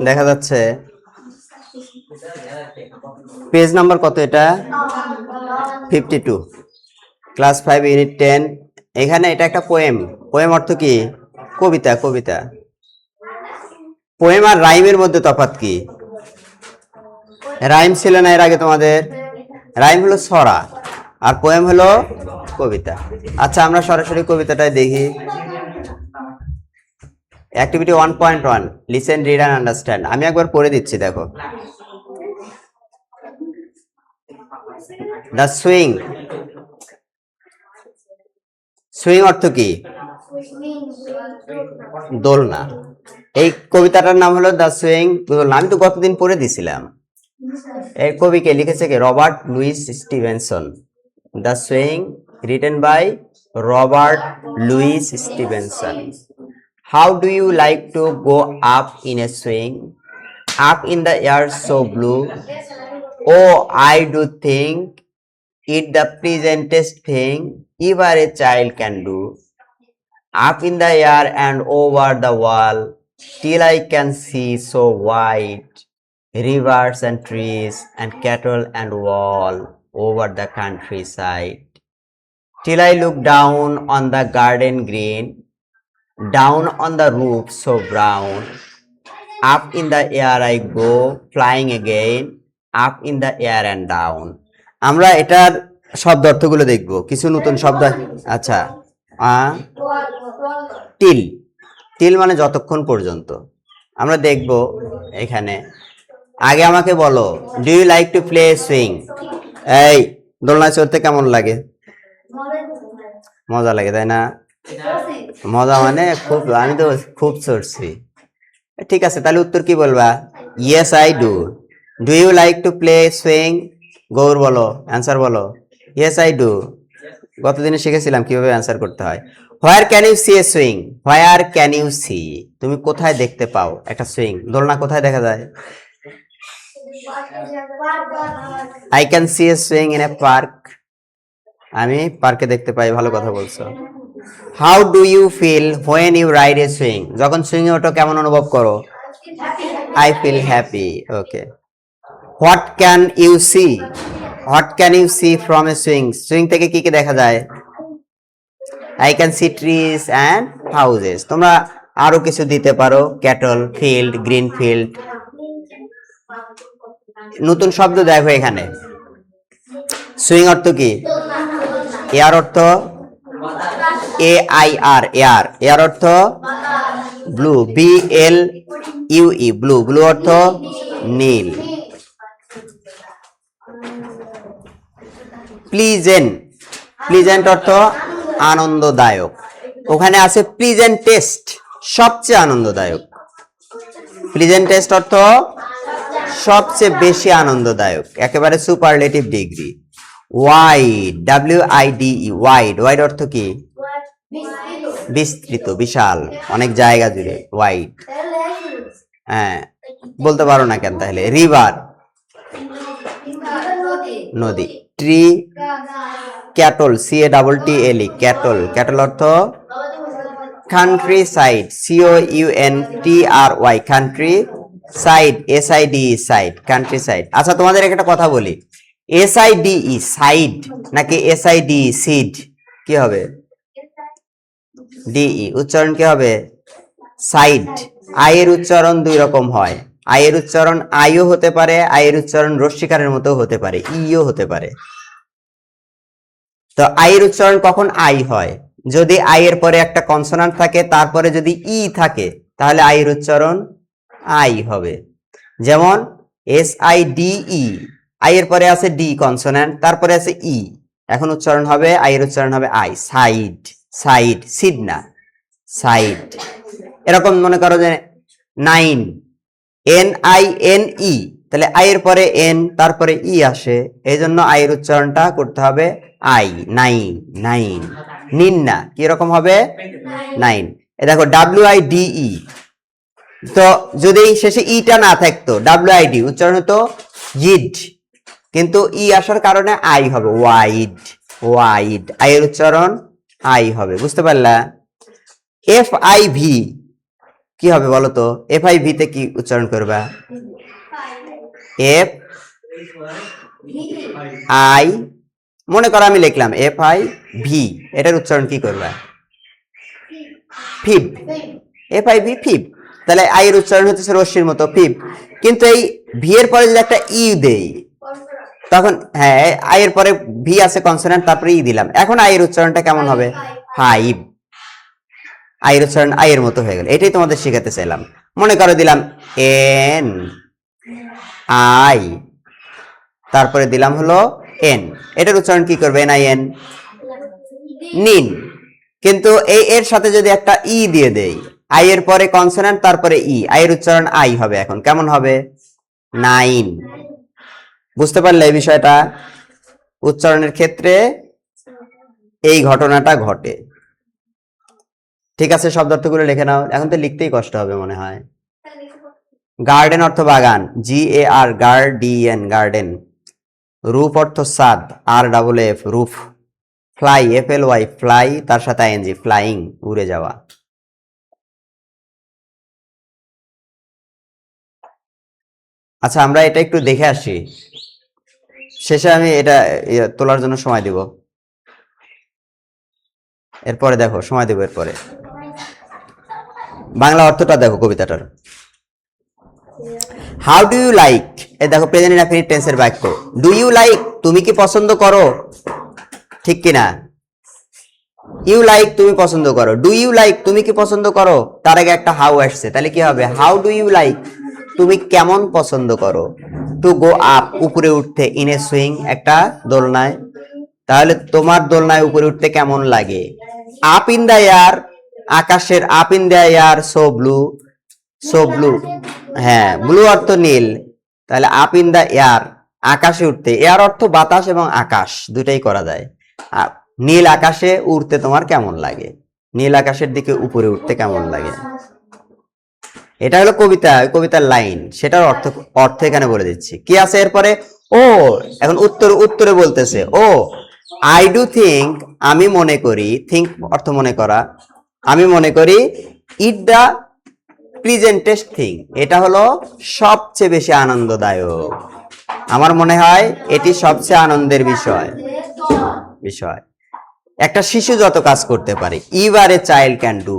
দেখা যাচ্ছে page number কত? এটা 52, ক্লাস 5 ইউনিট 10। এখানে এটা একটা পোয়েম। পোয়েম অর্থ কি? কবিতা। কবিতা। পোয়েম আর রাইমের মধ্যে তফাৎ কি? রাইম ছিল না এর আগে তোমাদের? রাইম হলো ছড়া আর পোয়েম হলো কবিতা। আচ্ছা, আমরা সরাসরি কবিতাটাই দেখি। Activity 1.1, listen, read and understand. আমি একবার পড়ে দিচ্ছি, দেখো। The swing. সুইং অর্থ কি? দোলনা। এই কবিতাটার নাম হলো দ্য সুইং দোলনা। আমি তো গতদিন পড়ে দিছিলাম। এই কবিকে লিখেছে কে? Robert Louis Stevenson. The swing, written by Robert Louis Stevenson. How do you like to go up in a swing? Up in the air so blue? Oh, I do think it the pleasantest thing ever a child can do. Up in the air and over the wall, till I can see so wide, rivers and trees and cattle and wall over the countryside. Till I look down on the garden green, down on the roof so brown, up in the air I go flying again, up in the air and down. আমরা এটার শব্দ অর্থগুলো দেখব, কিছু নতুন শব্দ। আচ্ছা, till. Till মানে যতক্ষণ পর্যন্ত। আমরা দেখব এখানে। আগে আমাকে বলো, do you like to play swing? এই দোলনা চড়তে কেমন লাগে? মজা লাগে, তাই না? মজা মানে খুব, আমি তো খুব চড়ছি। ঠিক আছে, তাহলে উত্তর কি বলবা? Yes I do. Do you like to play swing? Gour বলো, অ্যান্সার বলো। Yes I do. গতদিনে শিখেছিলাম কিভাবে অ্যান্সার করতে হয়। Where can you see a swing? Where can you see, তুমি কোথায় দেখতে পাও একটা সুইং? দোলনা কোথায় দেখা যায়? I can see a swing in a park. আমি পার্কে দেখতে পাই। ভালো কথা বলছো। How do you feel when you ride a swing? যখন সুইং এ ওঠো কেমন অনুভব করো? I feel happy. Okay. What can you see? What can you see from a swing? Swing থেকে কি কি দেখা যায়? I can see trees and houses. তোমরা আরো কিছু দিতে পারো, ক্যাটল, ফিল্ড, গ্রিন ফিল্ড। নতুন শব্দ দেখো এখানে। সুইং অর্থ কি? এয়ার অর্থ A I R, air. Air অর্থ blue, B L U E, blue. Blue অর্থ নীল। প্লিজেন্ট। প্লিজেন্ট অর্থ আনন্দদায়ক। ওখানে আছে প্লিজেন্টেস্ট, সবচেয়ে আনন্দদায়ক। প্লিজেন্টেস্ট অর্থ সবচেয়ে বেশি আনন্দদায়ক, একেবারে superlative degree. Wide, W I D E, wide. Wide অর্থ কি? বিস্তৃত, বিশাল, অনেক জায়গা জুড়ে। ওয়াইড। হ্যাঁ, বলতে পারো না কেন তাহলে? রিভার, নদী। Tree, cattle, C A double T L E, cattle. Cattle অর্থ countryside, C O U N T R Y, countryside, S I D E, side, countryside. আচ্ছা, তোমাদের একটা কথা বলি, S I D E side নাকি S I D সিড? কি হবে? ডিই। উচ্চারণ কি হবে? সাইড। আয়ের উচ্চারণ দুই রকম হয়। আয়ের উচ্চারণ আইও হতে পারে, আয়ের উচ্চারণ রস্যিকারের মতো হতে পারে, ইও হতে পারে। তো আয়ের উচ্চারণ কখন আই হয়? যদি আয়ের পরে একটা কনসোনান্ট থাকে, তারপরে যদি ই থাকে, তাহলে আয়ের উচ্চারণ আই হবে। যেমন এস আই ডি ই, আয়ের পরে আছে ডি কনসোনান্ট, তারপরে আছে ই, এখন উচ্চারণ হবে, আয়ের উচ্চারণ হবে আই। সাইড, সাইড, সিড না, সাইড। এরকম মনে করো যে nine, N I N E, তাহলে আয়ের পরে এন, তারপরে ই আসে, এই জন্য আয়ের উচ্চারণটা করতে হবে আই। Nine, nine. নিন না, কি রকম হবে? নাইন। এ দেখো ডাব্লিউ আই ডি ই, তো যদি শেষে ইটা না থাকতো, ডাব্লিউ আই ডি উচ্চারণ হতো ইড, কিন্তু ই আসার কারণে আই হবে, ওয়াইড। ওয়াইড, আয়ের উচ্চারণ আই হবে। বুঝতে পারলা? এফ আই ভি, কি হবে বলো তো? এফ আই ভি তে কি উচ্চারণ করবা? এফ আই, মনে করো আমি লিখলাম এফ আই ভি, এটার উচ্চারণ কি করবা? Fib. F I V fib. তাহলে আই এর উচ্চারণ হচ্ছে রশ্মির মতো ফিব। কিন্তু এই ভি এর পরে যদি একটা ই দেই, তখন হ্যাঁ আই এর পরে ভি আছে কনসোনেন্ট, তারপরে ই দিলাম, এখন আই এর উচ্চারণটা কেমন হবে? ফাইভ। আই এর উচ্চারণ আই এর মতো হয়ে গেল। এটাই তোমাদের শেখাতে চাইলাম। মনে করো দিলাম এন আই, তারপরে দিলাম হলো এন, এটার উচ্চারণ কি করবে? এন আই এন, নিন। কিন্তু এই এর সাথে যদি একটা ই দিয়ে দেই, আই এর পরে কনসোনেন্ট তারপরে ই, আই এর উচ্চারণ আই হবে। এখন কেমন হবে? নাইন। বুঝতে পারলে এই বিষয়টা? উচ্চারণের ক্ষেত্রে এই ঘটনাটা ঘটে। ঠিক আছে, শব্দার্থগুলো লিখে নাও। এখন তো লিখতেই কষ্ট হবে মনে হয়। গার্ডেন অর্থ বাগান, জি এ আর গার্ডিয়ান, গার্ডেন। রূপ অর্থ সাদ, আর double F, roof. Fly, F L Y, fly, তার সাথে আইএনজি, ফ্লাইং, উড়ে যাওয়া। আচ্ছা, আমরা এটা একটু দেখে আসি, শেষে আমি এটা তোলার জন্য সময় দিব। এরপরে দেখো, সময় দেব এরপরে। বাংলা অর্থটা দেখো কবিতাটার। হাউ ডু ইউ লাইক, এই দেখো প্রেজেন্ট ইনডেফিনিট টেন্সের বাক্য। ডু ইউ লাইক, তুমি কি পছন্দ করো, ঠিক কিনা? ইউ লাইক, তুমি পছন্দ করো। ডু ইউ লাইক, তুমি কি পছন্দ করো, তার আগে একটা হাউ আসছে, তাহলে কি হবে? হাউ ডু ইউ লাইক, তুমি কেমন পছন্দ করো। টু গো আপ, উপরে উঠতে। ইন এ সুইং, একটা দোলনায়। তাহলে তোমার দোলনায় উপরে উঠতে কেমন লাগে? আপ ইন দ্য এয়ার, আকাশের। Up in the air, so blue, so blue. হ্যাঁ, ব্লু অর্থ নীল। তাহলে আপ ইন দ্য এয়ার, আকাশে উঠতে। এয়ার অর্থ বাতাস এবং আকাশ, দুটাই করা যায়। নীল আকাশে উড়তে তোমার কেমন লাগে, নীল আকাশের দিকে উপরে উঠতে কেমন লাগে। এটা হলো কবিতা, কবিতার লাইন, সেটার অর্থ অর্থ এখানে বলে দিচ্ছি। কি আছে এরপরে? ও, এখন উত্তরে বলতেছে। ও আই ডু থিঙ্ক, আমি মনে করি। থিঙ্ক অর্থ মনে করা। আমি মনে করি ইট দ্য প্লিজেন্টেস্ট থিং, এটা হলো সবচেয়ে বেশি আনন্দদায়ক। আমার মনে হয় এটি সবচেয়ে আনন্দের বিষয়। একটা শিশু যত কাজ করতে পারে, ইভার এ চাইল্ড ক্যান ডু,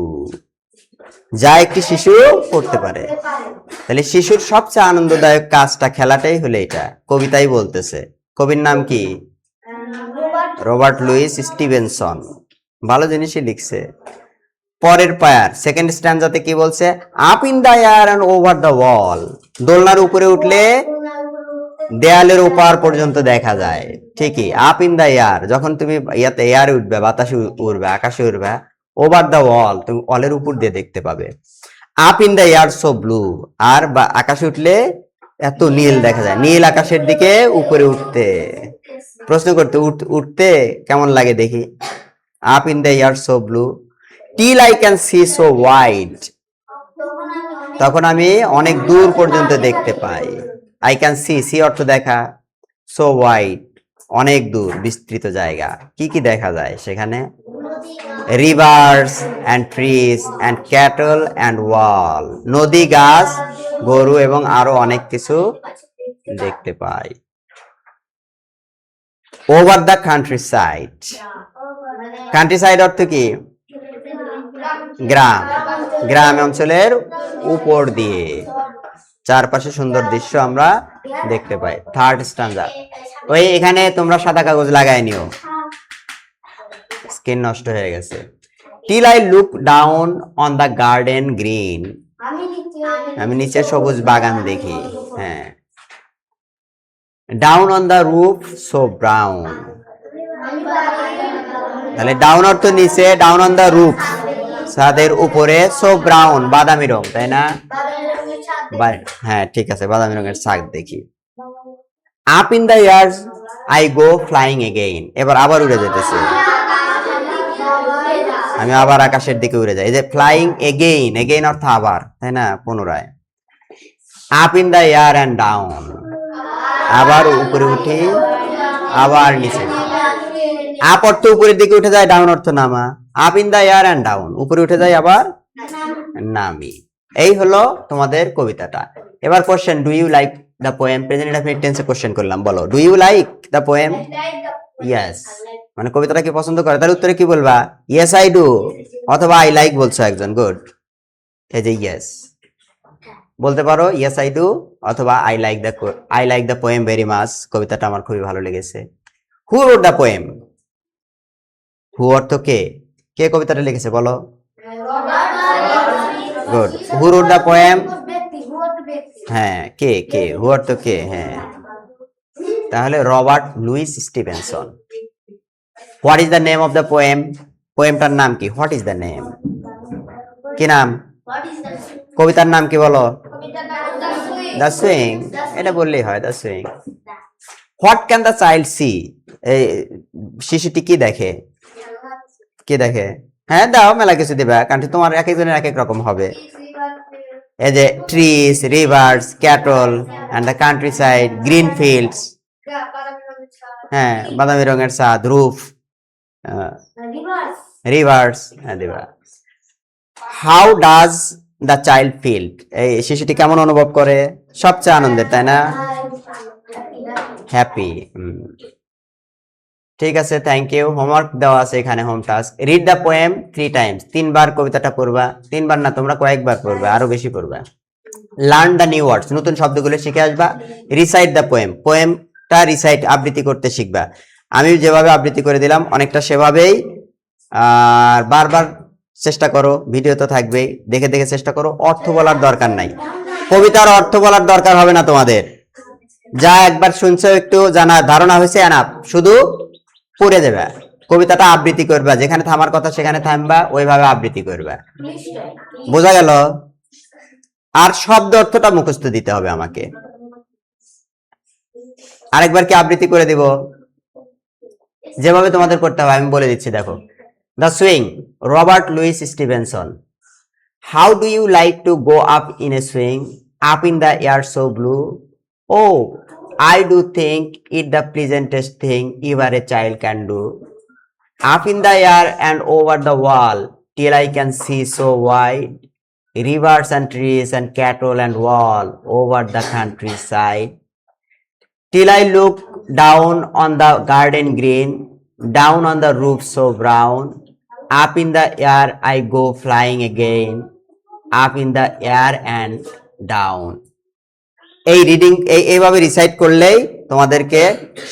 যা একটি শিশু করতে পারে। তাহলে শিশুর সবচেয়ে আনন্দদায়ক কাজটা, খেলাটাই হলো এটা। কবিতাই বলতেছে। কবির নাম কি? Robert Louis Stevenson. ভালো জিনিসই লিখছে। পরের পায়ার সেকেন্ড স্ট্যান্জাতে কি বলছে? Up in the air and over the wall, দোলনার উপরে উঠলে দেয়ালের ওপার পর্যন্ত দেখা যায়। ঠিকই, আপ ইন দ্য এয়ার, যখন তুমি ইয়াতে এয়ারে উঠবে, বাতাসে উড়বে, আকাশে উড়বে। ওভার দ্য ওয়াল, তুমি ওয়ালের উপর দিয়ে দেখতে পাবে। Up in the air so blue, আর আকাশে উঠলে এত নীল দেখা যায়। নীল আকাশের দিকে উপরে উঠতে, প্রশ্ন করতে, উঠতে কেমন লাগে দেখি। Up in the air so blue, till I can C so wide, তখন আমি অনেক দূর পর্যন্ত দেখতে পাই। আই ক্যান সি, সি অর্থ দেখা, সো ওয়াইড অনেক দূর, বিস্তৃত জায়গা। কি কি দেখা যায় সেখানে? Rivers and trees and cattle and wall, নদী, গাছ, গরু এবং আরো অনেক কিছু দেখতে পাই। Over the countryside, countryside অর্থ কি? গ্রাম, গ্রাম অঞ্চলের উপর দিয়ে চারপাশে সুন্দর দৃশ্য আমরা দেখতে পাই। থার্ড স্ট্যান্জা। ওই এখানে তোমরা সাদা কাগজ লাগাই নিও, স্ক্রিন নষ্ট হয়ে গেছে। Till I look down on the garden green, আমি নিচে সবুজ বাগান দেখি। হ্যাঁ, down on the roof so brown, তাহলে ডাউন অর্থ নিচে, ডাউন অন দ্য রুফ ছাদের উপরে, সো ব্রাউন বাদামি রং, তাই না? হ্যাঁ ঠিক আছে, বাদামি রঙের ছাদ দেখি। Up in the ears I go flying again, এবার আবার উড়ে যেতেছে, আমি আবার আকাশের দিকে উড়ে যাই। এই যে ফ্লাইং এগেইন, এগেইন অর্থ আবার, তাই না? পুনরায়। Up in the air and down, আবার উপরে উঠি, আবার নিচে। আপ অর্থ উপরের দিকে উঠে যায়, ডাউন অর্থ নামা। Up in the air and down, উপরে উঠে যায় আবার নামি। এই হলো তোমাদের কবিতাটা। এবার question, do you like the poem? Present indefinite টেন্সে কোশ্চেন করলাম, বলো do you like the poem? Yes, মানে কবিতাটা কি পছন্দ করে, তার উত্তরে কি বলবা? ইয়েস আই ডু, অথবা আই লাইক বলছো একজন, গুড। এই যে ইয়েস বলতে পারো, ইয়েস আই ডু, অথবা I like the poem very much, কবিতাটা আমার খুবই ভালো লেগেছে। হু রোট দ্য পোয়েম? হু অর্থ কে, কে কবিতাটা লিখেছে বলো? Good. Who wrote the poem? হ্যাঁ, কে কে, হু অর্থ কে, হ্যাঁ, তাহলে Robert Louis Stevenson. What is the name of the poem? পোয়েমটার নাম কি? হোয়াট ইজ দ্য নেম, কি নাম? কবিতার নাম কি বলো? দ্য সুইং, এটা বললেই হয়, the swing. What can the child see? এই শিশুটি কি দেখে, কি দেখে? হ্যাঁ দাও, মেলা কিছু দিবা, কারণ তোমার এক একজনের এক এক রকম হবে। এই যে trees, rivers, cattle and the countryside, green fields, হ্যাঁ বাদামি রঙের ছাদ, রুফ, রিভার্স, হ্যাঁ Diba. How does the child feel? এই শিশুটি কেমন অনুভব করে? সবচেয়ে আনন্দের, তাই না? হ্যাপি। ঠিক আছে, থ্যাংক ইউ। হোমওয়ার্ক দেওয়া আছে এখানে, home task. Read the poem 3 times, 3বার কবিতাটা পড়বা। 3বার না, তোমরা কয়েকবার পড়বে, আরো বেশি পড়বা। লার্ন দ্য নিউ ওয়ার্ডস, নতুন শব্দগুলো শিখে আসবা। রিসাইট দ্য পোয়েম, পোয়েমটা রিসাইট, আবৃত্তি করতে শিখবা। আমি যেভাবে আবৃত্তি করে দিলাম অনেকটা সেভাবেই, আর বারবার চেষ্টা করো, ভিডিও তো থাকবেই, দেখে দেখে চেষ্টা করো। অর্থ বলার দরকার নাই, কবিতার অর্থ বলার দরকার হবে না তোমাদের। যা একবার শুনছো, একটু জানা ধারণা হয়েছে, এনাফ, শুধু পড়ে দেবে। কবিতাটা আবৃত্তি করবা, যেখানে থামার কথা সেখানে থামবা, ওইভাবে আবৃত্তি করবা। বোঝা গেল? আর শব্দ অর্থটা মুখস্থ দিতে হবে আমাকে। আরেকবার কি আবৃত্তি করে দিব? যেভাবে তোমাদের করতে হবে আমি বলে দিচ্ছি, দেখো। The swing, Robert Louis Stevenson. How do you like to go up in a swing, up in the air so blue? Oh I do think it the pleasantest thing ever a child can do. Up in the air and over the wall, till I can see so wide, rivers and trees and cattle and wall over the countryside. Till I look down on the garden green, down on the roof so brown, up in the air I go flying again, up in the air and down. এই reading এইভাবে recite করলেই তোমাদেরকে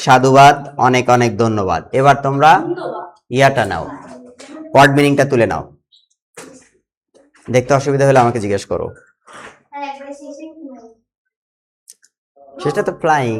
সাধুবাদ, অনেক অনেক ধন্যবাদ। এবার তোমরা ইয়াটা নাও, ওয়ার্ড মিনিংটা তুলে নাও। দেখতে অসুবিধা হলে আমাকে জিজ্ঞেস করো। সেটা তো ফ্লাইং।